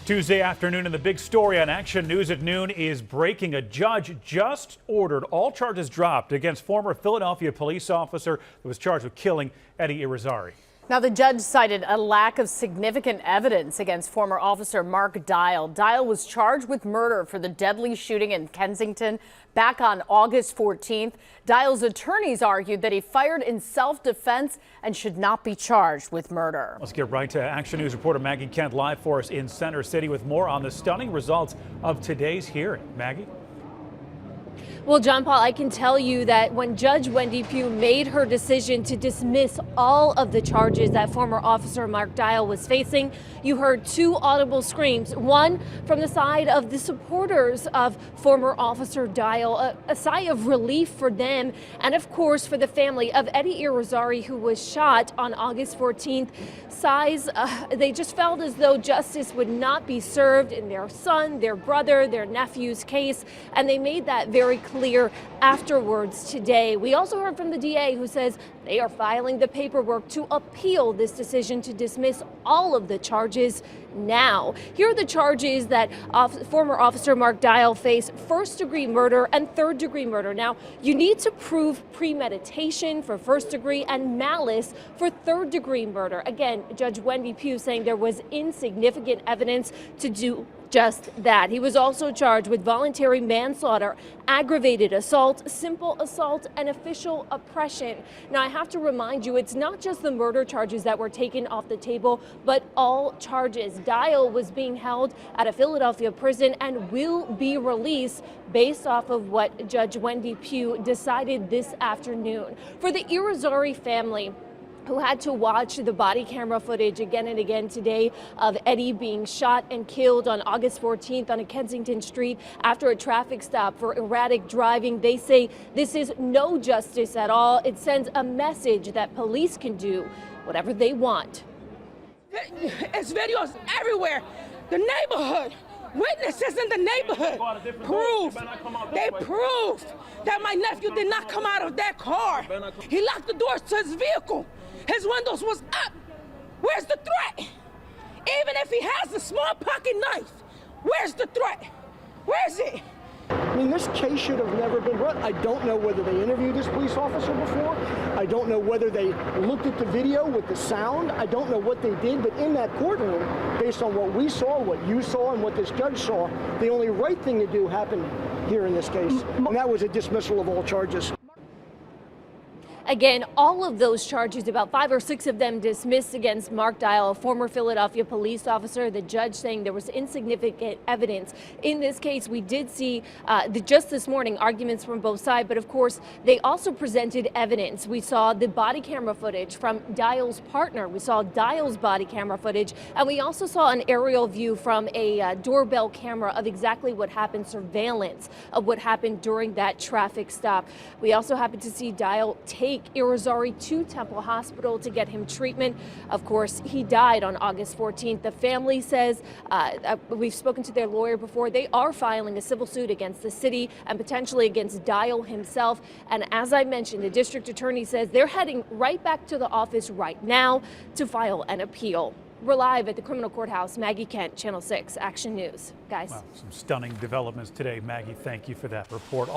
Tuesday afternoon, and the big story on Action News at noon is breaking. A judge just ordered all charges dropped against former Philadelphia police officer who was charged with killing Eddie Irizarry. Now, the judge cited a lack of significant evidence against former officer Mark Dial. Dial was charged with murder for the deadly shooting in Kensington back on August 14th. Dial's attorneys argued that he fired in self-defense and should not be charged with murder. Let's get right to Action News reporter Maggie Kent live for us in Center City with more on the stunning results of today's hearing. Maggie? Well, John Paul, I can tell you that when Judge Wendy Pugh made her decision to dismiss all of the charges that former officer Mark Dial was facing, you heard two audible screams, one from the side of the supporters of former officer Dial, a sigh of relief for them, and of course for the family of Eddie Irizarry, who was shot on August 14th. Sighs, they just felt as though justice would not be served in their son, their brother, their nephew's case, and they made that very clear afterwards today. We also heard from the DA, who says they are filing the paperwork to appeal this decision to dismiss all of the charges now. Here are the charges that former officer Mark Dial faced: first-degree murder and third-degree murder. Now, you need to prove premeditation for first-degree and malice for third-degree murder. Again, Judge Wendy Pugh saying there was insignificant evidence to do just that. He was also charged with voluntary manslaughter, aggravated assault, simple assault, and official oppression. Now, I have to remind you, it's not just the murder charges that were taken off the table, but all charges. Dial was being held at a Philadelphia prison and will be released based off of what Judge Wendy Pugh decided this afternoon. For the Irizarry family, who had to watch the body camera footage again and again today of Eddie being shot and killed on August 14th on a Kensington street after a traffic stop for erratic driving. They say this is no justice at all. It sends a message that police can do whatever they want. It's videos everywhere. The neighborhood, witnesses in the neighborhood proved that my nephew did not come out of that car. He locked the doors to his vehicle. His windows was up. Where's the threat? Even if he has a small pocket knife, where's the threat? Where's it? I mean, this case should have never been brought. I don't know whether they interviewed this police officer before. I don't know whether they looked at the video with the sound. I don't know what they did, but in that courtroom, based on what we saw, what you saw, and what this judge saw, the only right thing to do happened here in this case, and that was a dismissal of all charges. Again, all of those charges, about 5 or 6 of them dismissed against Mark Dial, a former Philadelphia police officer. The judge saying there was insignificant evidence. In this case, we did see just this morning arguments from both sides, but of course, they also presented evidence. We saw the body camera footage from Dial's partner. We saw Dial's body camera footage, and we also saw an aerial view from a doorbell camera of exactly what happened, surveillance of what happened during that traffic stop. We also happened to see Dial take Irizarry to Temple Hospital to get him treatment. Of course, he died on August 14th. The family says, we've spoken to their lawyer before, they are filing a civil suit against the city and potentially against Dial himself. And as I mentioned, the district attorney says they're heading right back to the office right now to file an appeal. We're live at the criminal courthouse. Maggie Kent, Channel 6 Action News. Guys. Wow, some stunning developments today. Maggie, thank you for that report.